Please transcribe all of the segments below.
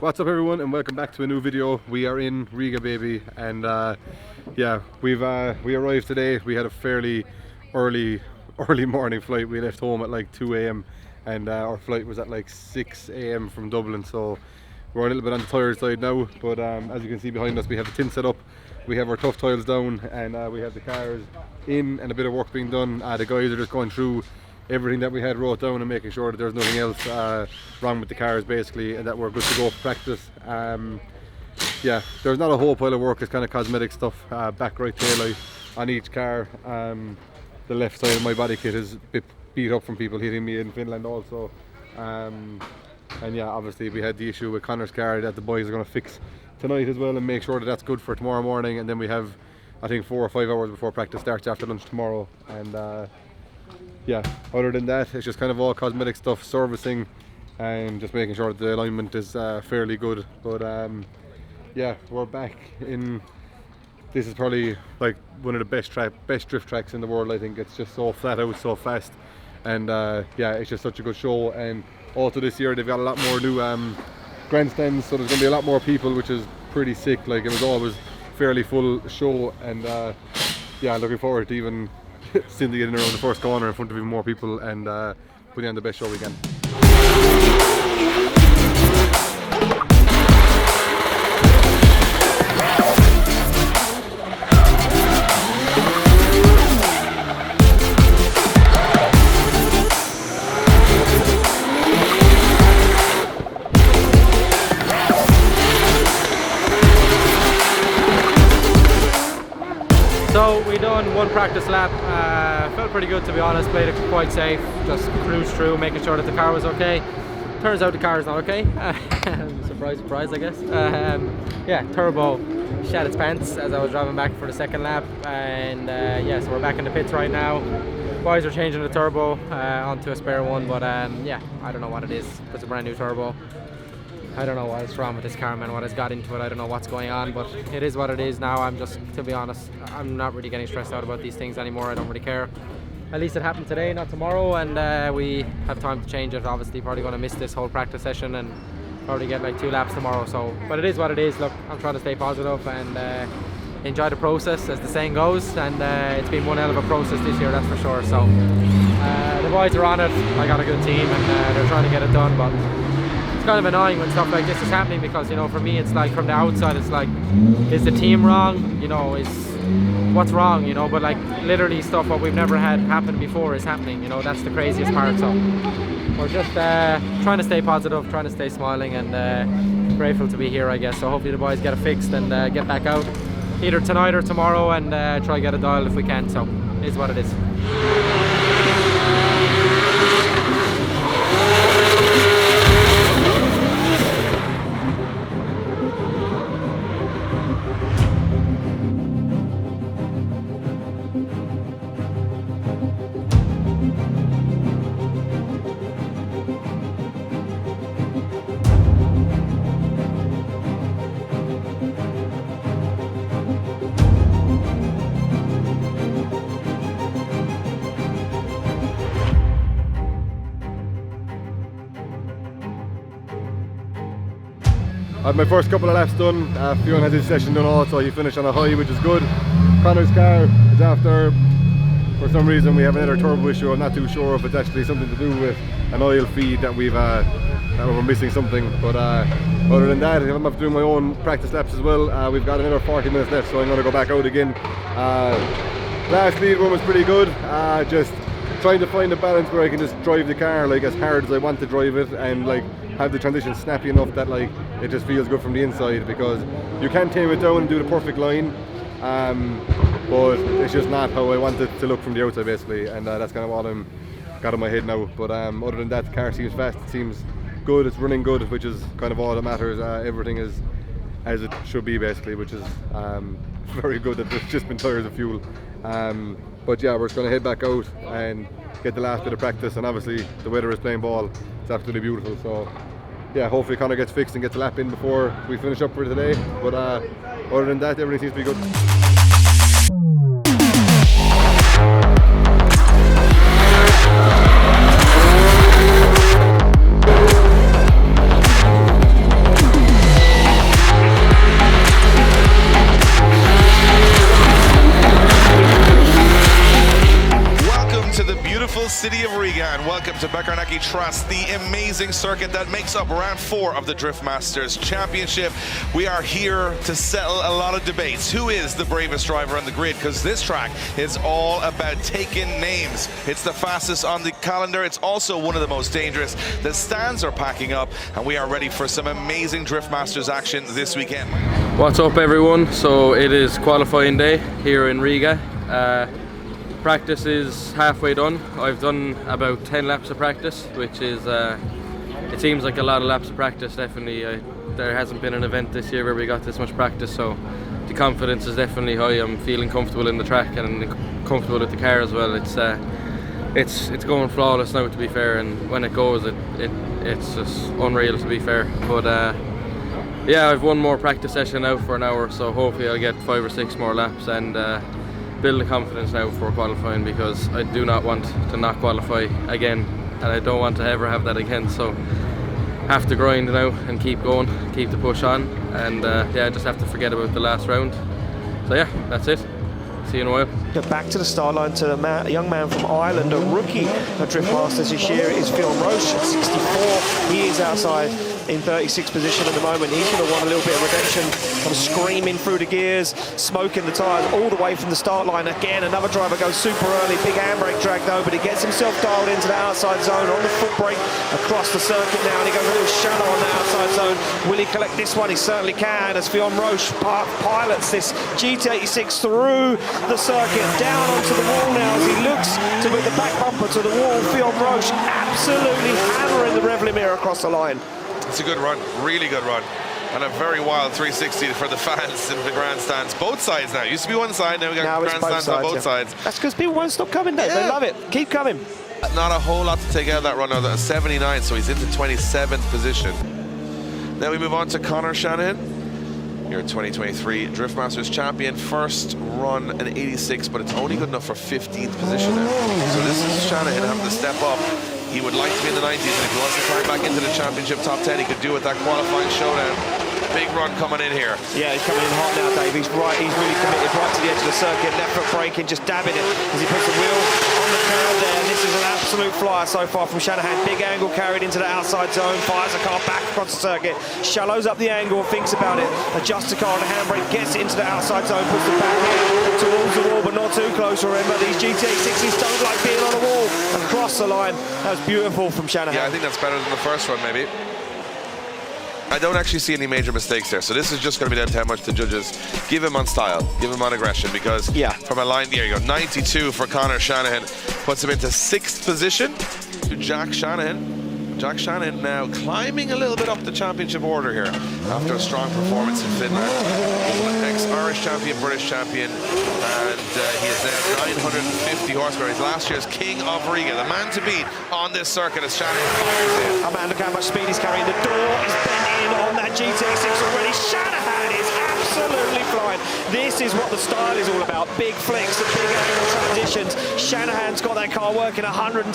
What's up everyone, and welcome back to a new video. We are in Riga, baby, and yeah, we arrived today. We had a fairly early morning flight. We left home at like 2 AM and our flight was at like 6 AM from Dublin, so we're a little bit on the tired side now, but as you can see behind us, we have the tin set up, we have our tough tiles down, and we have the cars in and a bit of work being done. The guys are just going through everything that we had wrote down and making sure that there's nothing else wrong with the cars basically, and that we're good to go for practice. Yeah, there's not a whole pile of work, it's kind of cosmetic stuff. Back right taillight on each car. The left side of my body kit is a bit beat up from people hitting me in Finland also. And yeah, obviously we had the issue with Conor's car that the boys are going to fix tonight as well and make sure that that's good for tomorrow morning. And then we have, I think, 4 or 5 hours before practice starts after lunch tomorrow. And yeah, other than that, it's just kind of all cosmetic stuff, servicing and just making sure that the alignment is fairly good. But yeah, we're back in. This is probably like one of the best drift tracks in the world. I think it's just so flat out, so fast, and yeah, it's just such a good show. And also this year they've got a lot more new grandstands, so there's going to be a lot more people, which is pretty sick. Like, it was always fairly full show, and yeah, looking forward to even seeing the in around the first corner in front of even more people and putting on the best show we can. So we done one practice lap, felt pretty good to be honest, played it quite safe, just cruised through making sure that the car was okay. Turns out the car is not okay, surprise surprise I guess. Yeah, turbo shat its pants as I was driving back for the second lap, and yeah, so we're back in the pits right now. Boys are changing the turbo onto a spare one, but yeah, I don't know what it is. It's a brand new turbo. I don't know what's wrong with this car, man, what has got into it. I don't know what's going on, but it is what it is now. I'm just, to be honest, I'm not really getting stressed out about these things anymore. I don't really care. At least it happened today, not tomorrow, and we have time to change it. Obviously, probably going to miss this whole practice session and probably get like 2 laps tomorrow. So, but it is what it is. Look, I'm trying to stay positive and enjoy the process, as the saying goes. And it's been one hell of a process this year, that's for sure. So the boys are on it. I got a good team, and they're trying to get it done. But it's kind of annoying when stuff like this is happening, because, you know, for me it's like, from the outside it's like, is the team wrong? You know, what's wrong, you know? But like, literally stuff what we've never had happen before is happening, you know. That's the craziest part. So we're just trying to stay positive, trying to stay smiling, and grateful to be here, I guess. So hopefully the boys get it fixed and get back out either tonight or tomorrow, and try to get it dialed if we can. So it is what it is. I had my first couple of laps done. Fionn had his session done also. He finished on a high, which is good. Conor's car is after, for some reason we have another turbo issue. I'm not too sure if it's actually something to do with an oil feed that that we're missing something. But other than that, I'm doing my own practice laps as well. We've got another 40 minutes left, so I'm going to go back out again. Last lead one was pretty good. Just trying to find a balance where I can just drive the car like as hard as I want to drive it, and like have the transition snappy enough that like it just feels good from the inside, because you can tame it down and do the perfect line, but it's just not how I want it to look from the outside basically, and that's kind of what I'm got in my head now. But other than that, the car seems fast, it seems good, it's running good, which is kind of all that matters. Everything is as it should be basically, which is very good that there's just been tires of fuel. But yeah, we're just going to head back out and get the last bit of practice, and obviously the weather is playing ball. It's absolutely beautiful, so yeah, hopefully Conor gets fixed and gets a lap in before we finish up for today. But other than that, everything seems to be good. city of Riga, and welcome to Bekarnaki Trust, the amazing circuit that makes up round 4 of the Driftmasters Championship. We are here to settle a lot of debates. Who is the bravest driver on the grid? Because this track is all about taking names. It's the fastest on the calendar. It's also one of the most dangerous. The stands are packing up, and we are ready for some amazing Driftmasters action this weekend. What's up, everyone? So it is qualifying day here in Riga. Practice is halfway done. I've done about 10 laps of practice, which is, it seems like a lot of laps of practice, definitely. There hasn't been an event this year where we got this much practice, so the confidence is definitely high. I'm feeling comfortable in the track and comfortable with the car as well. It's going flawless now, to be fair, and when it goes, it's just unreal, to be fair. But yeah, I've one more practice session now for an hour, so hopefully I'll get 5 or 6 more laps and build the confidence now for qualifying, because I do not want to not qualify again, and I don't want to ever have that again. So have to grind now and keep going, keep the push on, and yeah, just have to forget about the last round. So yeah, that's it. See you in a while. Back to the start line to a young man from Ireland, a rookie at Driftmasters this year is Phil Roche at 64. He is outside in 36th position at the moment. He's going to want a little bit of redemption. Come screaming through the gears, smoking the tyres all the way from the start line. Again, another driver goes super early, big handbrake drag though, but he gets himself dialed into the outside zone on the foot brake across the circuit now, and he goes a little shallow on the outside zone. Will he collect this one? He certainly can, as Phil Roche pilots this GT86 through the circuit, down onto the wall now as he looks to put the back bumper to the wall. Phil Roche absolutely hammering the rev limiter across the line. It's a good run, really good run. And a very wild 360 for the fans in the grandstands. Both sides now. Used to be one side, now we got grandstands on both sides. That's because people won't stop coming, Dave. They love it. Keep coming. Not a whole lot to take out of that run now. 79, so he's into 27th position. Now we move on to Conor Shanahan. Your 2023 Driftmasters champion. First run an 86, but it's only good enough for 15th position now. So this is Shanahan having to step up. He would like to be in the 90s, and if he wants to climb back into the championship top 10, he could do it that qualifying showdown. Big run coming in here. Yeah, he's coming in hot now, Dave. He's really committed right to the edge of the circuit. Left foot braking, just dabbing it as he puts the wheel on the curb there. And this is an absolute flyer so far from Shanahan. Big angle carried into the outside zone, fires the car back across the circuit, shallows up the angle, thinks about it, adjusts the car on the handbrake, gets it into the outside zone, puts the back heel towards the wall, but not too close. Remember, these GT86s don't like being on the wall. Across the line, that was beautiful from Shanahan. Yeah, I think that's better than the first run, maybe. I don't actually see any major mistakes there, so this is just going to be down to how much the judges give him on style, give him on aggression, because from a line, there you go, 92 for Conor Shanahan, puts him into 6th position to Jack Shanahan. Jack Shanahan now climbing a little bit up the championship order here after a strong performance in Finland. Ex-Irish champion, British champion, and he is now 950 horsepower. He's last year's King of Riga, the man to beat on this circuit as Shanahan fires in. Oh man, look how much speed he's carrying. The door is bent in on that GT86 already. Shanahan is absolutely flying. This is what the style is all about. Big flicks and big angle transitions. Shanahan's got that car working 110%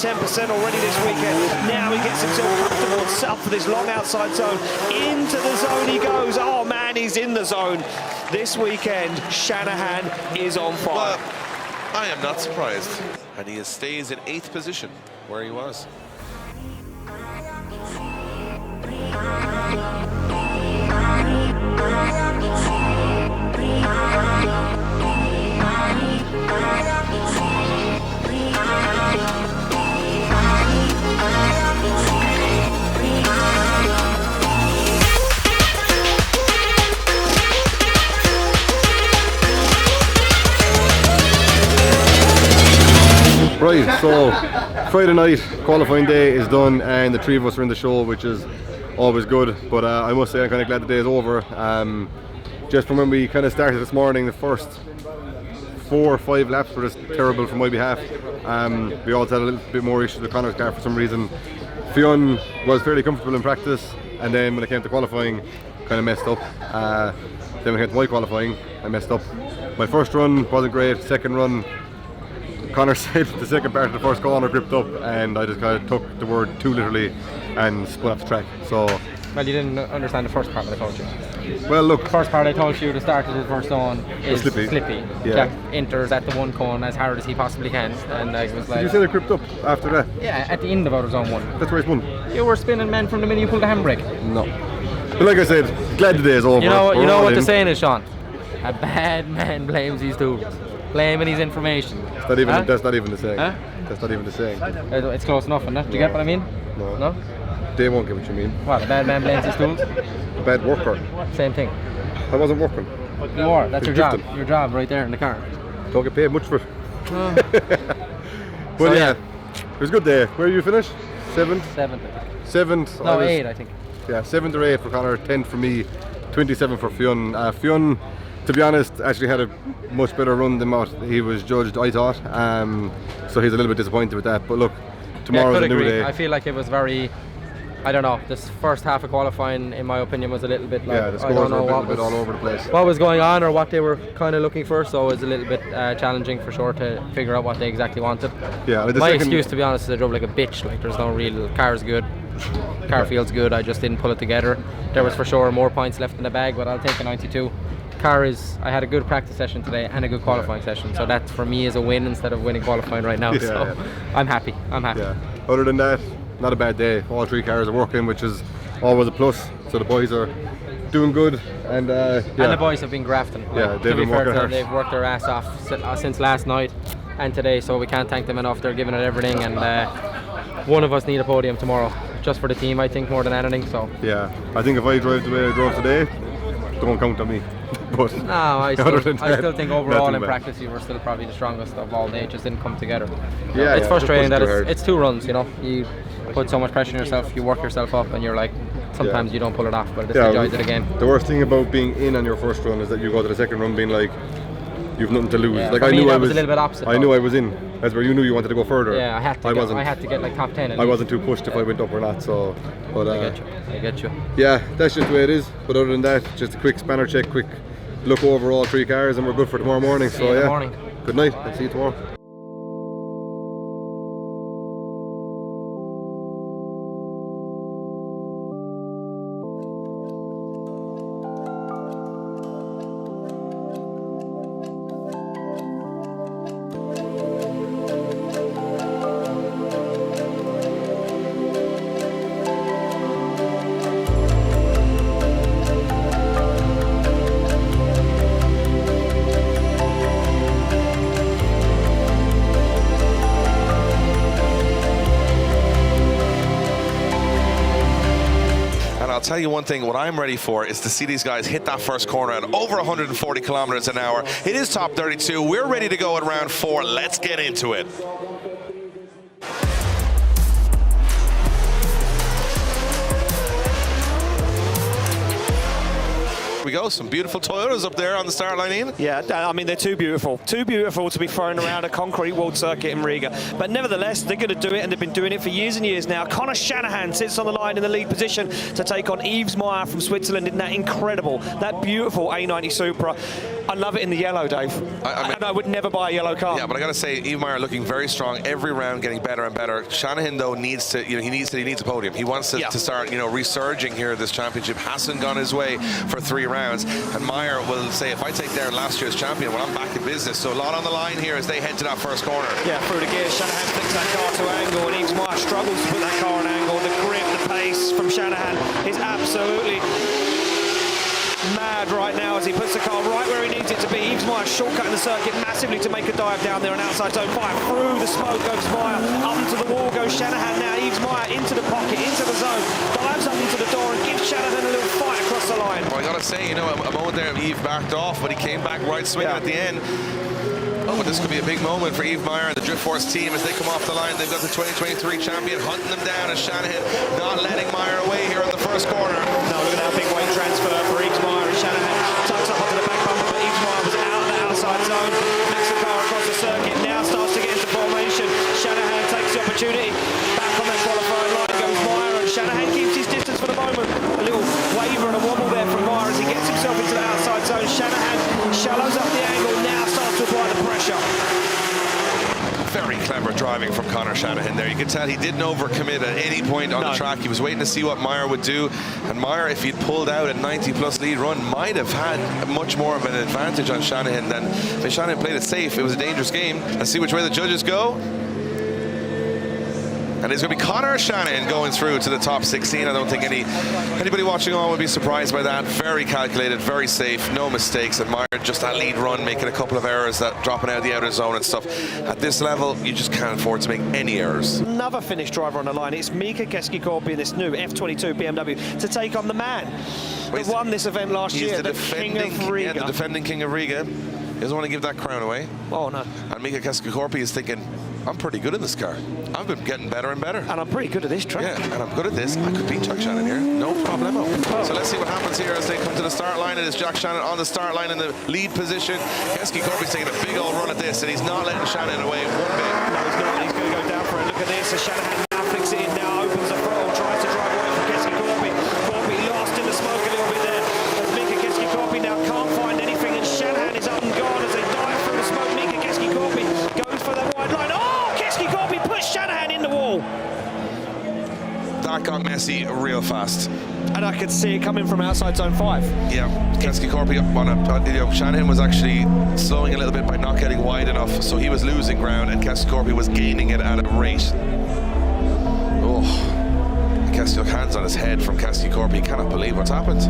already this weekend. Now he gets himself comfortable and set up for this long outside zone. Into the zone he goes. Oh man, he's in the zone. This weekend, Shanahan is on fire. Well, I am not surprised. And he stays in 8th position where he was. Right, so Friday night, qualifying day is done, and the 3 of us are in the show, which is always good. But I must say I'm kind of glad the day is over. Just from when we kind of started this morning, the first 4 or 5 laps were just terrible from my behalf. We also had a little bit more issues with Conor's car for some reason. Fionn was fairly comfortable in practice, and then when it came to qualifying, kind of messed up. Then when it came to my qualifying, I messed up. My first run wasn't great. Second run, Conor said the second part of the first corner gripped up, and I just kind of took the word too literally and spun off the track. So Well, you didn't understand the first part I told you. Well, look. The first part I told you, the start of the first zone is slippy. Yeah. Jack enters at the one cone as hard as he possibly can, and I was like. Did you say they crept up after that? Yeah, at the end of outer zone 1. That's where he's won. You were spinning, man, from the minute you pulled the handbrake. No. But like I said, glad the day is over. You know what the saying is, Sean? A bad man blames his tools. Blaming his information. That's not even the saying. Huh? That's not even the saying. It's close enough, isn't it? Do you get what I mean? No. No? They won't get what you mean. What, a bad man blames his tools? A bad worker. Same thing. I wasn't working. You are. That's your drifting. job. Your job right there in the car. Don't get paid much for it. Oh. But So, yeah, it was a good day. Where you finished? 7th? 7th. 7th. No, 8, I think. Yeah, 7th or 8th for Conor, 10th for me, 27 for Fionn. Fionn, to be honest, actually had a much better run than what he was judged, I thought. So he's a little bit disappointed with that. But look, tomorrow's a new day. I feel like it was very, I don't know, this first half of qualifying, in my opinion, was a little bit like, Yeah, the scores were a little bit all over the place. What was going on or what they were kind of looking for, so it was a little bit challenging for sure to figure out what they exactly wanted. Yeah, my excuse, to be honest, is I drove like a bitch. Like, there's no real, car's good, car feels good, I just didn't pull it together. There was for sure more points left in the bag, but I'll take a 92. Car is, I had a good practice session today and a good qualifying session, so that for me is a win instead of winning qualifying right now. I'm happy. Yeah. Other than that, not a bad day. All 3 cars are working, which is always a plus. So the boys are doing good, and and the boys have been grafting. Yeah, they've been working hard. They've worked their ass off since last night and today, so we can't thank them enough. They're giving it everything, and one of us need a podium tomorrow, just for the team, I think, more than anything. So yeah, I think if I drive the way I drove today, don't count on me. But no, I still think overall in bad. practice you were still probably the strongest of all day. It just didn't come together. Yeah, it's frustrating that hard. it's 2 runs. You know, you put so much pressure on yourself, you work yourself up, and you're like, sometimes you don't pull it off, but it's the joys of the game. The worst thing about being in on your first run is that you go to the second run being like, you've nothing to lose. Yeah, like for I me, knew that I was a little bit opposite. I knew I was in. As where you knew you wanted to go further. Yeah, I had to get like top 10. I wasn't too pushed if I went up or not. So, but I get you. Yeah, that's just the way it is. But other than that, just a quick spanner check, quick look over all 3 cars, and we're good for tomorrow morning. See you in the morning. Good night. I'll see you tomorrow. Tell you one thing, what I'm ready for is to see these guys hit that first corner at over 140 kilometers an hour. It is top 32. We're ready to go at round 4. Let's get into it. We go, some beautiful Toyotas up there on the start line, Ian. Yeah, I mean, they're too beautiful to be thrown around a concrete walled circuit in Riga. But nevertheless, they're going to do it, and they've been doing it for years and years now. Conor Shanahan sits on the line in the lead position to take on Yves Meyer from Switzerland in that incredible, that beautiful A90 Supra. I love it in the yellow, Dave. And I would never buy a yellow car. Yeah, but I got to say, Yves Meyer looking very strong every round, getting better and better. Shanahan, though, needs to, he needs a podium. He wants to start, resurging here. This championship hasn't gone his way for 3 rounds. And Meyer will say, if I take down last year's champion, well, I'm back in business. So a lot on the line here as they head to that first corner. Yeah, through the gears, Shanahan flicks that car to angle, and Yves Meyer struggles to put that car on angle. The grip, the pace from Shanahan is absolutely mad right now as he puts the car right where he needs it to be. Yves Meyer shortcutting the circuit massively to make a dive down there on outside zone 5. Through the smoke goes Meyer, up into the wall goes Shanahan now. Yves Meyer into the pocket, into the zone, dives up into the door and gives Shanahan a little fight across the line. Well, I gotta say, a moment there Yves backed off, but he came back right swinging at the end. Oh, but this could be a big moment for Yves Meyer and the Drift Force team as they come off the line. They've got the 2023 champion hunting them down, as Shanahan not letting Meyer away here on the first corner. No, look at that big weight transfer for Yves Meyer, and Shanahan tucks up onto the back bumper, but Yves Meyer was out of the outside zone, flicks the car across the circuit, now starts to get into formation. Shanahan takes the opportunity, back on that qualifying line goes Meyer, and Shanahan keeps his distance for the moment. A little waver and a wobble there from Meyer as he gets himself into the outside zone. Shanahan shallows up the angle, now starts to apply the pressure. Very, clever driving from Conor Shanahan there. You could tell he didn't overcommit at any point on the track. He was waiting to see what Meyer would do, and Meyer, if he'd pulled out a 90-plus lead run, might have had much more of an advantage on Shanahan than if Shanahan played it safe. It was a dangerous game. Let's see which way the judges go. And it's going to be Conor Shanahan going through to the top 16. I don't think anybody watching on would be surprised by that. Very calculated, very safe, no mistakes. And Meyer just that lead run, making a couple of errors, that dropping out of the outer zone and stuff. At this level, you just can't afford to make any errors. Another Finnish driver on the line. It's Mika Keskikorpi in this new F22 BMW to take on the man who won this event last year, the King of Riga. Yeah, the defending King of Riga. He doesn't want to give that crown away. Oh, no. And Mika Keskikorpi is thinking, I'm pretty good in this car. I've been getting better and better. And I'm pretty good at this track. Yeah, and I'm good at this. I could beat Jack Shannon here. No problemo. Oh. So let's see what happens here as they come to the start line. It is Jack Shannon on the start line in the lead position. Keskikorpi's taking a big old run at this, and he's not letting Shannon away one bit. No, he's not. He's going to go down for it. Look at this. So Shanahan now flicks it in, now opens the throttle, tries to drive away from Keskikorpi. Korpi lost in the smoke a little bit there. As Mika Keskikorpi now can't find anything, and Shanahan is up and gone as they dive through the smoke. Mika Keskikorpi goes for the wide line. Oh, Keskikorpi pushed Shanahan in the wall. That got messy real fast. And I could see it coming from outside zone 5. Yeah, Keskikorpi on a, Shanahan was actually slowing a little bit by not getting wide enough, so he was losing ground, and Keskikorpi was gaining it at a rate. Oh, Keskikorpi, hands on his head from Keskikorpi. He cannot believe what's happened.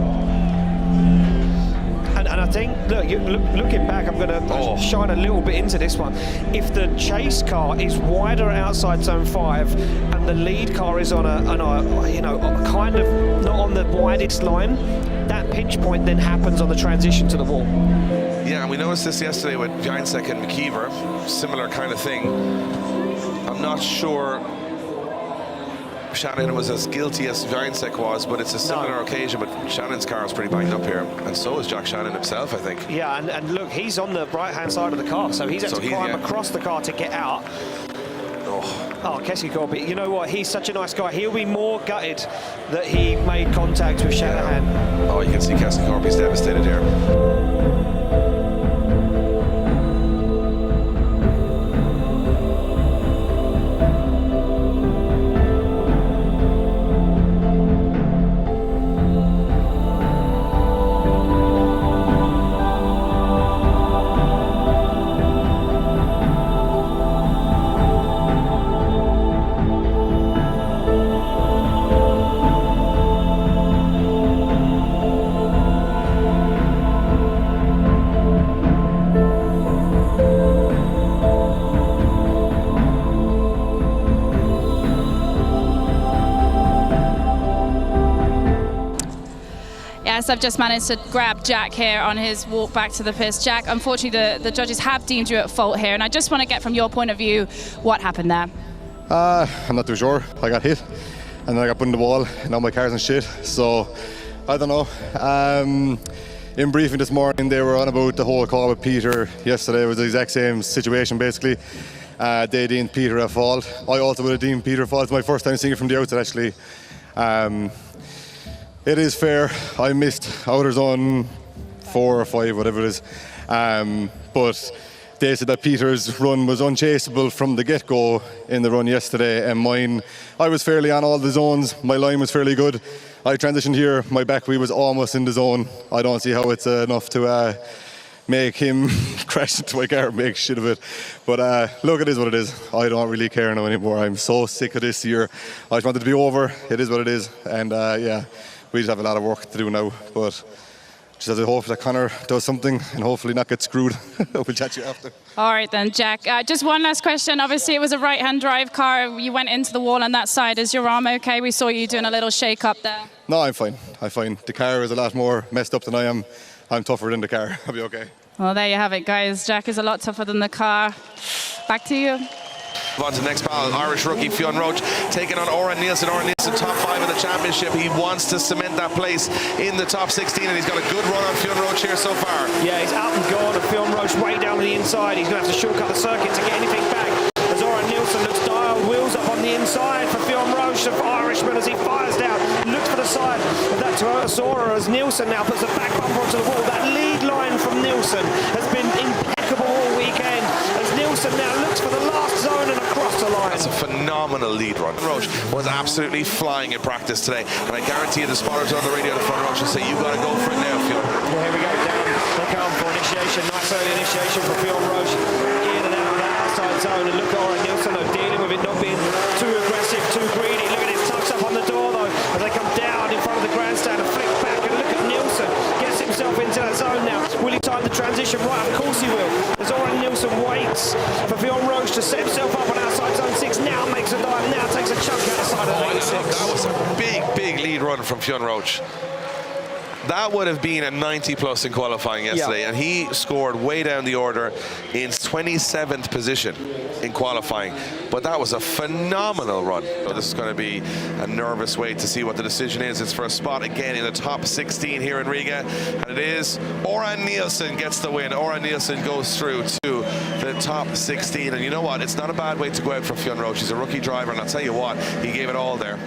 And I think, look, looking back, I'm going to shine a little bit into this one. If the chase car is wider outside zone 5 and the lead car is on a kind of not on the widest line, that pinch point then happens on the transition to the wall. Yeah, and we noticed this yesterday with Jansek and McKeever, similar kind of thing. I'm not sure Shanahan was as guilty as Jansek was, but it's a similar occasion. But Shannon's car is pretty banged up here, and so is Jack Shannon himself, I think. Yeah, and look, he's on the right-hand side of the car, so he's had to climb across the car to get out. Oh, Keskikorpi, you know what? He's such a nice guy. He'll be more gutted that he made contact with Shanahan. Yeah. Oh, you can see Keskikorpi's devastated here. Yes, I've just managed to grab Jack here on his walk back to the pits. Jack, unfortunately, the judges have deemed you at fault here, and I just want to get from your point of view what happened there. I'm not too sure. I got hit, and then I got put in the wall, and now my car's in shit, so I don't know. In briefing this morning, they were on about the whole call with Peter yesterday. It was the exact same situation, basically. They deemed Peter at fault. I also would have deemed Peter at fault. It's my first time seeing it from the outside, actually. It is fair. I missed outer zone 4 or 5, whatever it is. But they said that Peter's run was unchaseable from the get-go in the run yesterday, and mine, I was fairly on all the zones. My line was fairly good. I transitioned here, my back wheel was almost in the zone. I don't see how it's enough to make him crash into my car and make shit of it. But look, it is what it is. I don't really care now anymore. I'm so sick of this year. I just want it to be over. It is what it is. And yeah, we just have a lot of work to do now. But just have to hope that Conor does something and hopefully not get screwed. We'll chat to you after. All right then, Jack. Just one last question. Obviously, it was a right-hand drive car. You went into the wall on that side. Is your arm okay? We saw you doing a little shake-up there. No, I'm fine. I'm fine. The car is a lot more messed up than I am. I'm tougher than the car. I'll be okay. Well, there you have it, guys. Jack is a lot tougher than the car. Back to you. On to the next battle, Irish rookie Fionn Roche taking on Oran Nielsen. Oran Nielsen, top 5 of the championship. He wants to cement that place in the top 16, and he's got a good run on Fionn Roche here so far. Yeah, he's out and gone, and Fionn Roche way down on the inside. He's going to have to shortcut the circuit to get anything back. As Oran Nielsen looks dialed, wheels up on the inside for Fionn Roche, the Irishman, as he fires down. Looks for the side of that Toyota Sora as Nielsen now puts the back bumper onto the wall. That lead line from Nielsen has been impeccable all weekend. As Nielsen now looks for the last zone and try. That's a phenomenal lead run. Roche was absolutely flying in practice today, and I guarantee you the spotters on the radio in front of Roche will say, you got to go for it now, Fionn. Yeah, here we go, down they come for initiation. Nice early initiation for Fionn Roche. In and out of the outside zone, and look at Oren Nielsen though, dealing with it, not being too aggressive, too greedy. Look at his tucks up on the door though, as they come down in front of the grandstand and flick back, and look at Nielsen, gets himself into that zone now. Will he time the transition? Right, of course he will. As Oren Nielsen waits for Fionn Roche to set himself up on outside zone 6, now makes a dive, now takes a chunk outside of lane 6. That was a big lead run from Fionn Roche. That would have been a 90+ in qualifying yesterday, and he scored way down the order in 27th position in qualifying. But that was a phenomenal run. So this is going to be a nervous wait to see what the decision is. It's for a spot again in the top 16 here in Riga, and it is Oren Nielsen gets the win. Oren Nielsen goes through to the top 16, and you know what? It's not a bad way to go out for Fionn Roche. He's a rookie driver, and I'll tell you what, he gave it all there.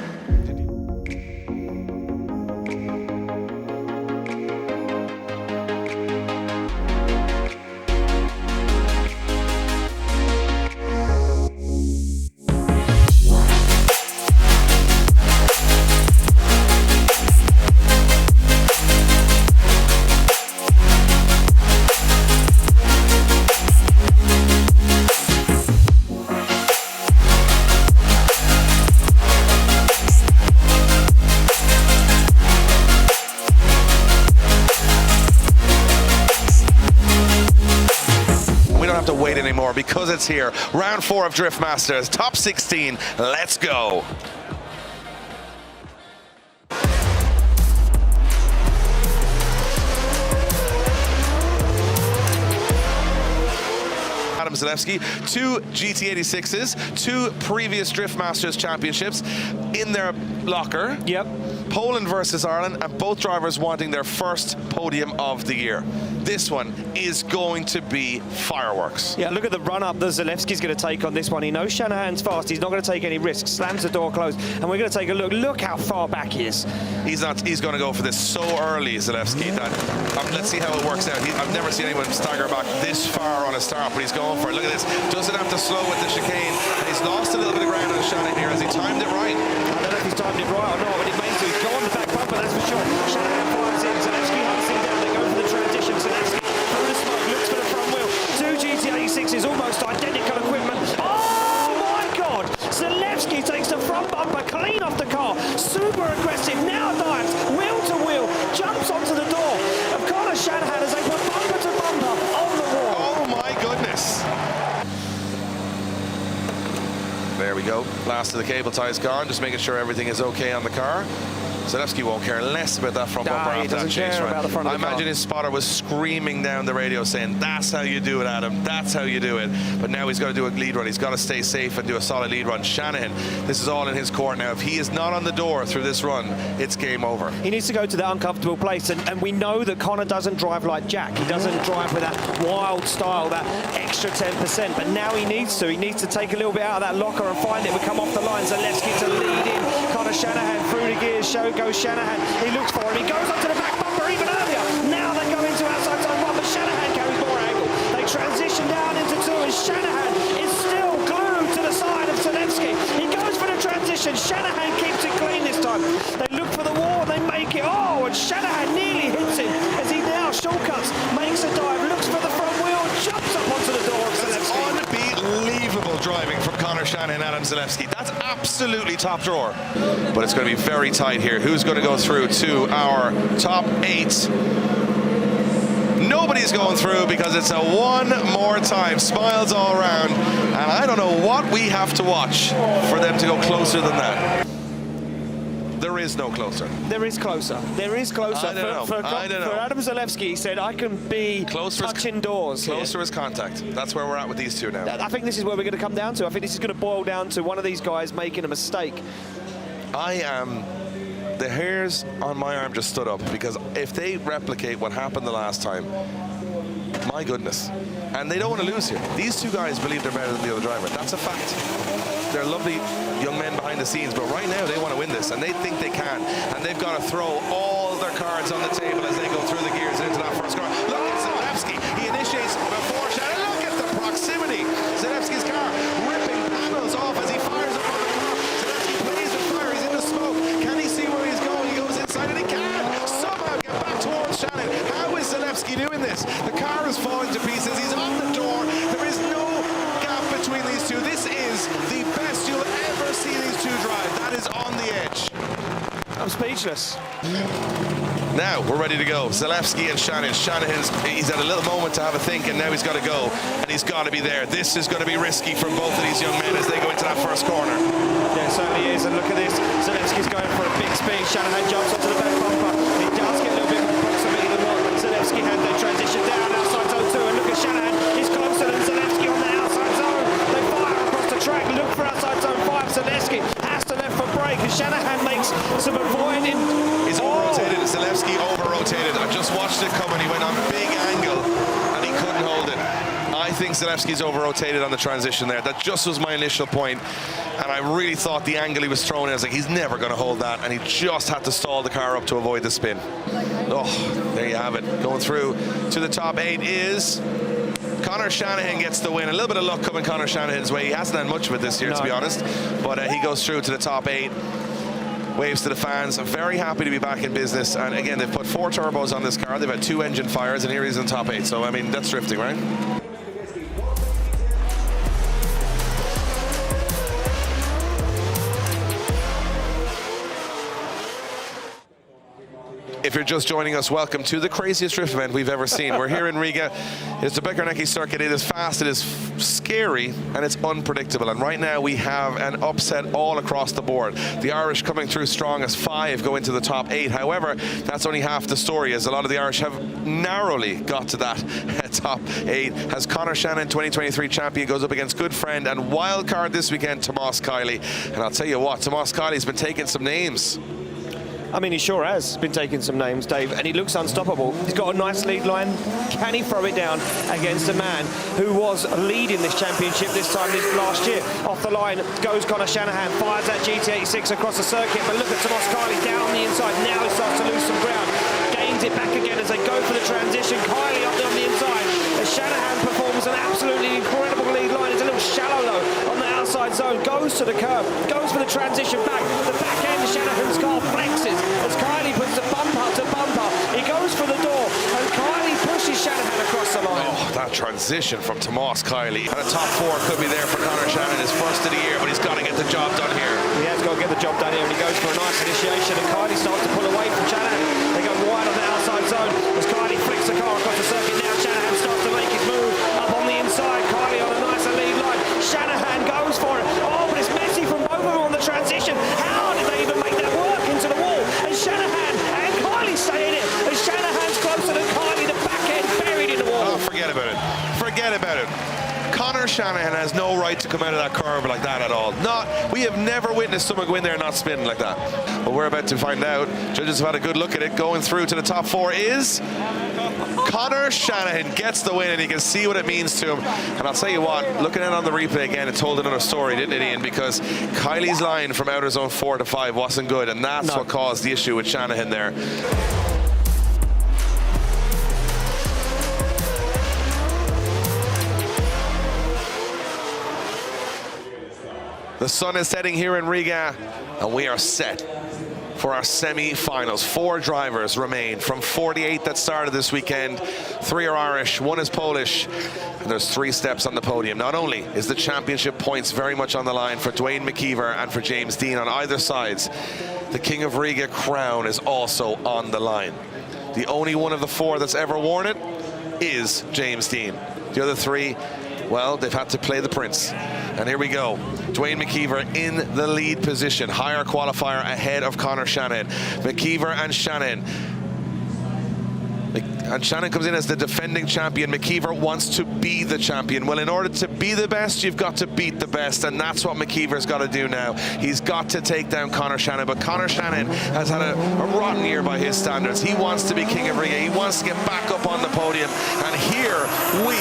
To wait anymore because it's here. Round 4 of Driftmasters, top 16. Let's go. Adam Zalewski, 2 GT86s, 2 previous Driftmasters championships in their locker. Yep. Poland versus Ireland, and both drivers wanting their first podium of the year. This one is going to be fireworks. Yeah, look at the run-up that Zalewski's going to take on this one. He knows Shanahan's fast. He's not going to take any risks. Slams the door closed, and we're going to take a look. Look how far back he is. He's going to go for this so early, Zalewski. That let's see how it works out. I've never seen anyone stagger back this far on a start, but he's going for it. Look at this. Doesn't have to slow with the chicane. And he's lost a little bit of ground on Shanahan here. Has he timed it right? I don't know if he's timed it right or not, but it means to go on the back bumper, that's for sure. Shanahan fires in. Zalewski hunts him down. They go for the transition. Zalewski through the smoke, looks for the front wheel. 2 GT86s, almost identical equipment. Oh my God! Zalewski takes the front bumper clean off the car. Super aggressive. Now dives wheel to wheel, jumps onto the door of Conor Shanahan as they put bumper to bumper on the wall. Oh my goodness! There we go. Last of the cable ties gone. Just making sure everything is okay on the car. Zalewski won't care less about that front bumper after that chase run. I imagine his spotter was screaming down the radio saying, that's how you do it, Adam. That's how you do it. But now he's got to do a lead run. He's got to stay safe and do a solid lead run. Shanahan, this is all in his court now. If he is not on the door through this run, it's game over. He needs to go to that uncomfortable place. And we know that Conor doesn't drive like Jack. He doesn't drive with that wild style, that extra 10%. But now he needs to. He needs to take a little bit out of that locker and find it. We come off the line. Zalewski to lead in. Conor Shanahan through the gears. Goes Shanahan. He looks for him. He goes onto the back bumper even earlier. Now they go into outside zone 1, but Shanahan carries more angle. They transition down into 2, and Shanahan is still glued to the side of Zalewski. He goes for the transition. Shanahan keeps it clean this time. They look for the wall. They make it. Oh, and Shanahan nearly hits him as he now shortcuts, makes a dive, looks for the front wheel, jumps up onto the door of Zalewski. Unbelievable driving from Conor Shanahan and Adam Zalewski. That's absolutely top drawer. But it's going to be very tight here. Who's going to go through to our top 8? Nobody's going through because it's a one more time. Smiles all around. And I don't know what we have to watch for them to go closer than that. There is no closer. There is closer. There is closer. I don't know. For Adam Zalewski, he said, I can be touching doors. Closer is contact. That's where we're at with these two now. I think this is where we're going to come down to. I think this is going to boil down to one of these guys making a mistake. The hairs on my arm just stood up, because if they replicate what happened the last time, my goodness. And they don't want to lose here. These two guys believe they're better than the other driver. That's a fact. They're lovely young men behind the scenes, but right now they want to win this, and they think they can. And they've got to throw all their cards on the table as they go through the gears into that first car. Look at Zalewski. He initiates before Shanahan. Look at the proximity. Zalewski's car ripping panels off as he The car is falling to pieces. He's on the door. There is no gap between these two. This is the best you'll ever see these two drive. That is on the edge. I'm speechless. Now we're ready to go. Zalewski and Shanahan. He's had a little moment to have a think, and now he's got to go, and he's got to be there. This is going to be risky from both of these young men as they go into that first corner. Yeah, it certainly is. And look at this. Zalewski's going for a big speed. Shanahan jumps onto the back bumper. He does get a little bit more proximity than what Zalewski had. They transition down outside zone 2, and look at Shanahan. He's closer than Zalewski on the outside zone. They fire across the track. Look for outside zone 5. Zalewski has to left for break, and Shanahan makes some avoiding. He's over-rotated. Zalewski over-rotated. I just watched it coming. He went on big angle, and he couldn't hold it. I think Zalewski's over-rotated on the transition there. That just was my initial point, and I really thought the angle he was throwing, I was like, he's never going to hold that, and he just had to stall the car up to avoid the spin. Oh, there you have it. Going through to the top 8 is Conor Shanahan. Gets the win. A little bit of luck coming Conor Shanahan's way. He hasn't had much of it this year, to be honest, but he goes through to the top 8. Waves to the fans. I'm very happy to be back in business, and again, they've put 4 turbos on this car. They've had 2 engine fires, and here he's in the top 8. So I mean, that's drifting, right? If you're just joining us, welcome to the craziest drift event we've ever seen. We're here in Riga. It's the Bekarnecki circuit. It is fast, it is scary, and it's unpredictable. And right now we have an upset all across the board. The Irish coming through strong as 5 go into the top 8. However, that's only half the story, as a lot of the Irish have narrowly got to that top 8. As Conor Shanahan, 2023 champion, goes up against good friend and wild card this weekend, Tomas Kiley. And I'll tell you what, Tomas Kiley's been taking some names. I mean, he sure has been taking some names, Dave, and he looks unstoppable. He's got a nice lead line. Can he throw it down against a man who was leading this championship this time last year? Off the line goes Conor Shanahan, fires that GT86 across the circuit, but look at Tomas Kiley down the inside. Now he starts to lose some ground. Gains it back again as they go for the transition. Kiley up there on the inside. As Shanahan performs an absolutely incredible lead line. It's a little shallow, though, on the outside zone. Goes to the curb, goes for the transition back. The back end of Shanahan's car flexes as Kiley puts the bumper to bumper. He goes for the door, and Kiley pushes Shanahan across the line. Oh, that transition from Tomas Kiley. And a top 4 could be there for Conor Shanahan, his first of the year, but he's got to get the job done here. He has got to get the job done here, and he goes for a nice initiation, and Kiley starts to pull away from Shanahan. They go wide on the outside zone as Kiley flicks the car across the circuit. Now Shanahan starts to make his move up on the inside. Kiley on a nicer lead line. Shanahan goes for it. Oh, but it's messy from both of them on the transition. How did they even make that work into the wall? And Shanahan and Kiley stay in it. And Shanahan's closer than Kiley. The back end buried in the wall. Oh, forget about it. Forget about it. Conor Shanahan has no right to come out of that curve like that at all. We have never witnessed someone go in there and not spin like that. But we're about to find out. Judges have had a good look at it. Going through to the top 4 is Conor Shanahan. Gets the win, and you can see what it means to him. And I'll tell you what, looking at it on the replay again, it told another story, didn't it, Ian? Because Kiley's line from outer zone 4 to 5 wasn't good, and that's what caused the issue with Shanahan there. The sun is setting here in Riga, and we are set for our semi-finals. 4 drivers remain from 48 that started this weekend. 3 are Irish, 1 is Polish, and there's 3 steps on the podium. Not only is the championship points very much on the line for Dwayne McKeever and for James Dean on either sides, the King of Riga crown is also on the line. The only one of the 4 that's ever worn it is James Dean. The other 3, well, they've had to play the prince. And here we go. Dwayne McKeever in the lead position. Higher qualifier ahead of Conor Shanahan. McKeever and Shanahan. And Shanahan comes in as the defending champion. McKeever wants to be the champion. Well, in order to be the best, you've got to beat the best, and that's what McKeever's got to do now. He's got to take down Conor Shanahan, but Conor Shanahan has had a rotten year by his standards. He wants to be King of Riga. He wants to get back up on the podium, and here we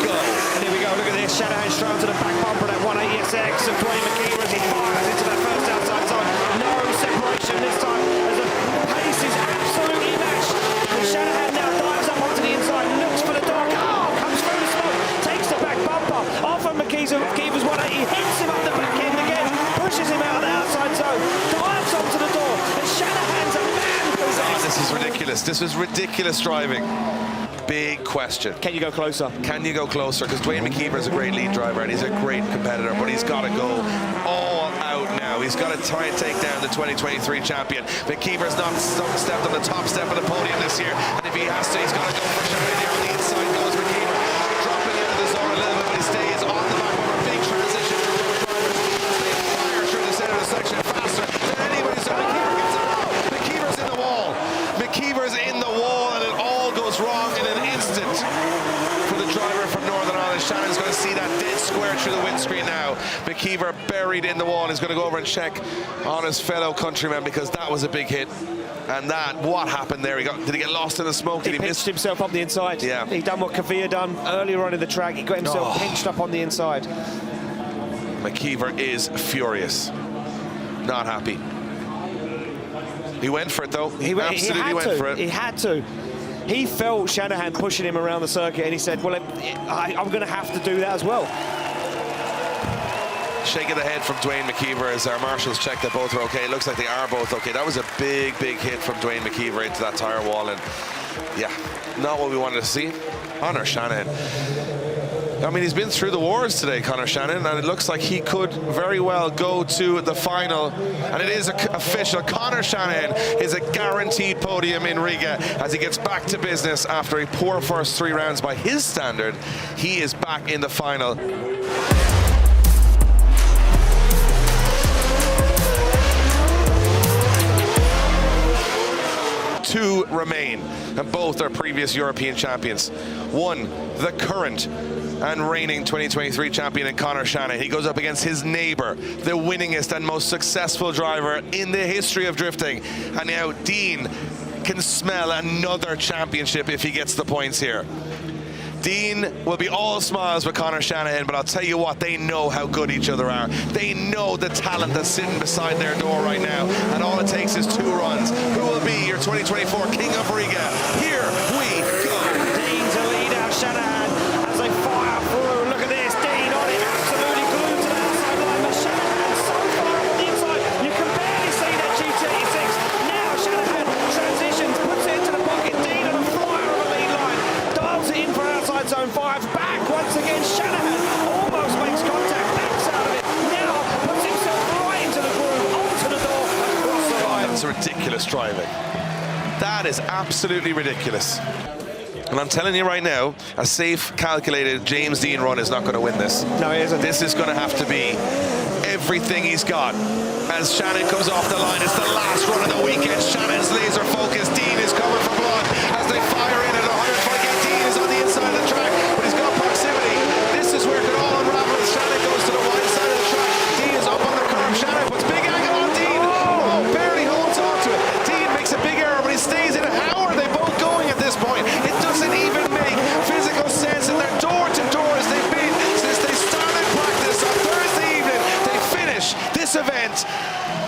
go. And here we go, look at this. Shanahan straight to the back bumper, that 180SX of Dwayne McKeever as he fires into that first outside zone. No separation this time, as the pace is absolutely matched. And Shanahan now dives up onto the inside, looks for the door. Oh, comes through the smoke, takes the back bumper off of McKeever's 180, hits him up the back end again, pushes him out of the outside zone, dives onto the door, and Shanahan's a man possessed. This is ridiculous. This is ridiculous driving. big question. Can you go closer? Can you go closer? Because Dwayne McKeever is a great lead driver and he's a great competitor, but he's got to go all out now. He's got to try and take down the 2023 champion. McKeever's not stepped on the top step of the podium this year, and if he has to, he's got to go for Shanahan here. On the inside goes McKeever, dropping out of the zone a little bit, but he stays on the back of a big transition for both drivers. They fire through the center of the section faster than anybody, so McKeever gets it wrong. McKeever's in the wall. McKeever's in the wall, and it all goes wrong in an instant for the driver from Northern Ireland. Shannon's going to see that dead square through the windscreen now. McKeever buried in the wall, and he's going to go over and check on his fellow countryman because that was a big hit. And that, what happened there? Did he get lost in the smoke? Did He he pinched miss? himself up the inside. Yeah. He done what Kavir done earlier on in the track. He got himself pinched up on the inside. McKeever is furious. Not happy. He went for it though. He absolutely went for it. He had to. He felt Shanahan pushing him around the circuit, and he said, well, I'm going to have to do that as well. Shake of the head from Dwayne McKeever as our marshals check that both are okay. It looks like they are both okay. That was a big, big hit from Dwayne McKeever into that tire wall, and yeah, not what we wanted to see. Conor Shanahan. I mean, he's been through the wars today, Conor Shanahan, and it looks like he could very well go to the final. And it is official. Conor Shanahan is a guaranteed podium in Riga as he gets back to business after a poor first 3 rounds by his standard. He is back in the final. 2 remain, and both are previous European champions. One, the current and reigning 2023 champion in Conor Shanahan. He goes up against his neighbor, the winningest and most successful driver in the history of drifting. And now Dean can smell another championship if he gets the points here. Dean will be all smiles with Conor Shanahan, but I'll tell you what, they know how good each other are. They know the talent that's sitting beside their door right now, and all it takes is 2 runs. Who will be your 2024 King of Riga? Here we go. Dean to lead out Shanahan as they fire through. Look at this, Dean on it, absolutely glued to the outside line, but Shanahan so far on the inside, you can barely see that GT86. Now Shanahan transitions, puts it into the pocket. Dean on a fire of a lead line, dials it in for outside zone 5, back once again. Shanahan almost makes contact, backs out of it, now puts himself right into the groove, onto the door, across the line. That's ridiculous driving. That is absolutely ridiculous. And I'm telling you right now, a safe, calculated James Dean run is not going to win this. No, it isn't. This is going to have to be everything he's got. As Shannon comes off the line, it's the last run of the weekend. Shannon's laser focus. Dean is coming for blood as they fire in at 120. Dean is on the inside of the track, but he's got proximity. This is where it could all unravel as Shannon goes to the wide side of the track. Dean is up on the curve. Shannon puts big angle on Dean. Oh, barely holds on to it. Dean makes a big error, but he stays in it. How are they both going at this point? It doesn't even make physical sense, and they're door to door as they've been since they started practice on Thursday evening. They finish this event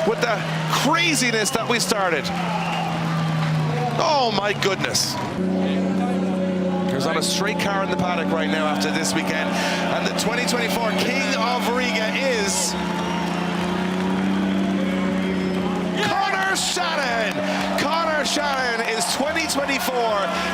with the craziness that we started. Oh my goodness. There's not a straight car in the paddock right now after this weekend, and the 2024 King of Riga is Conor Shanahan. Conor Shanahan is 2024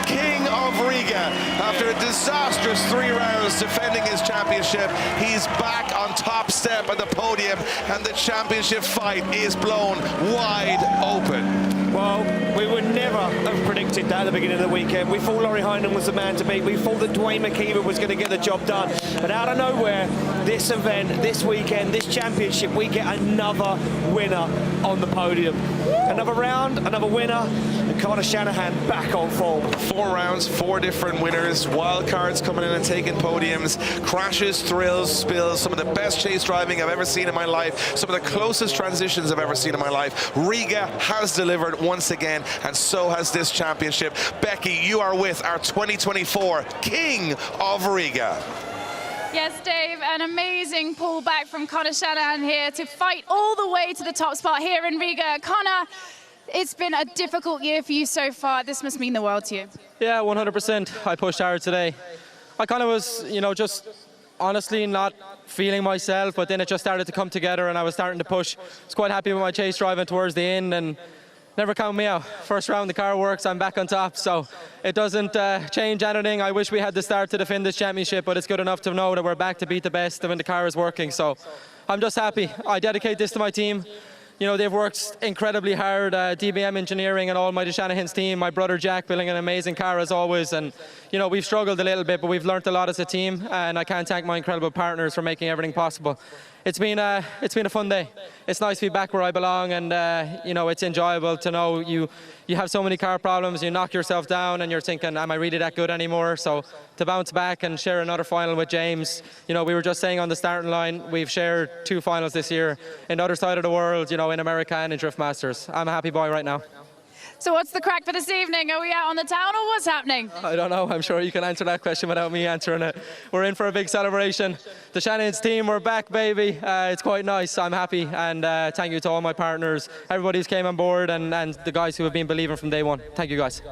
King of Riga. After a disastrous 3 rounds defending his championship, he's back on top step of the podium, and the championship fight is blown wide open. Well, we would never have predicted that at the beginning of the weekend. We thought Laurie Heinen was the man to beat. We thought that Dwayne McKeever was going to get the job done. But out of nowhere, this event, this weekend, this championship, we get another winner on the podium. Another round, another winner, and Conor Shanahan back on form. 4 rounds, 4 different winners, wild cards coming in and taking podiums, crashes, thrills, spills, some of the best chase driving I've ever seen in my life, some of the closest transitions I've ever seen in my life. Riga has delivered once again, and so has this championship. Becky, you are with our 2024 King of Riga. Yes, Dave, an amazing pullback from Conor Shanahan here to fight all the way to the top spot here in Riga. Conor, it's been a difficult year for you so far. This must mean the world to you. Yeah, 100%. I pushed hard today. I kind of was, just honestly not feeling myself, but then it just started to come together and I was starting to push. I was quite happy with my chase driving towards the end, and Never count me out. First round the car works, I'm back on top, so it doesn't change anything. I wish we had the start to defend this championship, but it's good enough to know that we're back to beat the best when the car is working, so I'm just happy. I dedicate this to my team. You know, they've worked incredibly hard, DBM Engineering and all my Shanahan's team, my brother Jack building an amazing car as always, and you know, we've struggled a little bit, but we've learned a lot as a team, and I can't thank my incredible partners for making everything possible. It's been a fun day. It's nice to be back where I belong, and you know, it's enjoyable to know you have so many car problems, you knock yourself down and you're thinking, am I really that good anymore? So to bounce back and share another final with James, you know, we were just saying on the starting line, we've shared 2 finals this year in the other side of the world, you know, in America and in Driftmasters. I'm a happy boy right now. So what's the crack for this evening? Are we out on the town or what's happening? I don't know. I'm sure you can answer that question without me answering it. We're in for a big celebration. The Shanahan's team, we're back, baby. It's quite nice. I'm happy, and thank you to all my partners, everybody who's came on board, and the guys who have been believing from day one. Thank you, guys.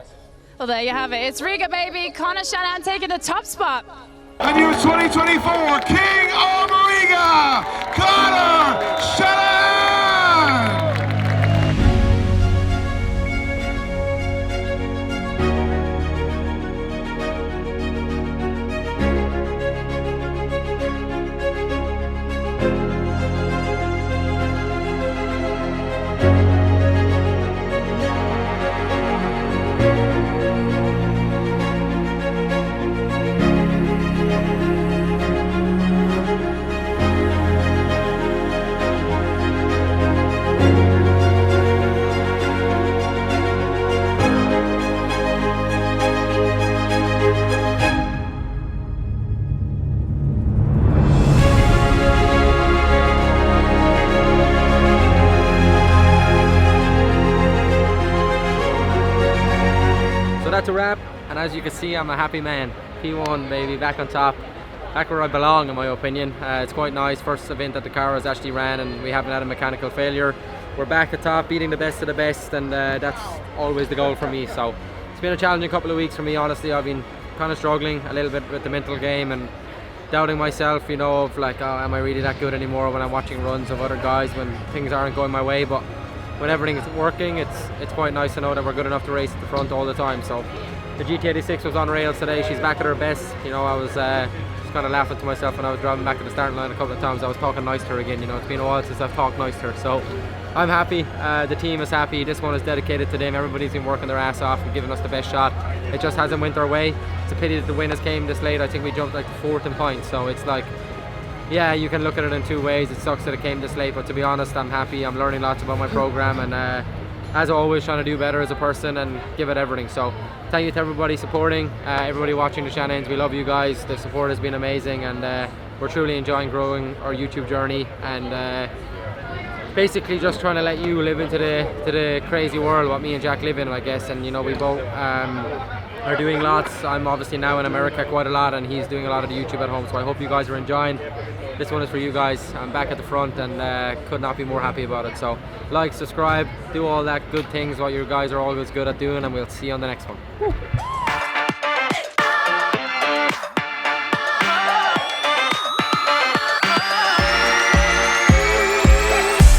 Well, there you have it. It's Riga, baby. Conor Shanahan taking the top spot. And here's 2024 King of Riga, Conor Shanahan! So that's a wrap, and as you can see, I'm a happy man. P1, baby, back on top, back where I belong in my opinion. It's quite nice. First event that the car has actually ran and we haven't had a mechanical failure. We're back at top, beating the best of the best, and that's always the goal for me. So it's been a challenging couple of weeks for me, honestly. I've been kind of struggling a little bit with the mental game and doubting myself, you know, of like, oh, am I really that good anymore when I'm watching runs of other guys when things aren't going my way. But when everything's working, it's quite nice to know that we're good enough to race at the front all the time. So the GT86 was on rails today. She's back at her best. You know, I was just kind of laughing to myself when I was driving back to the starting line a couple of times. I was talking nice to her again. You know, it's been a while since I've talked nice to her. So I'm happy. The team is happy. This one is dedicated to them. Everybody's been working their ass off and giving us the best shot. It just hasn't went our way. It's a pity that the winners came this late. I think we jumped like 4th in points. So it's like, yeah, you can look at it in 2 ways. It sucks that it came this late, but to be honest, I'm happy. I'm learning lots about my program, and as always, trying to do better as a person and give it everything. So thank you to everybody supporting, everybody watching the Shanahans. We love you guys. The support has been amazing, and we're truly enjoying growing our YouTube journey, and basically just trying to let you live into the crazy world what me and Jack live in, I guess. And you know, we both are doing lots. I'm obviously now in America quite a lot, and he's doing a lot of the YouTube at home, so I hope you guys are enjoying. This one is for you guys. I'm back at the front and could not be more happy about it. So like, subscribe, do all that good things what you guys are always good at doing, and we'll see you on the next one. Woo.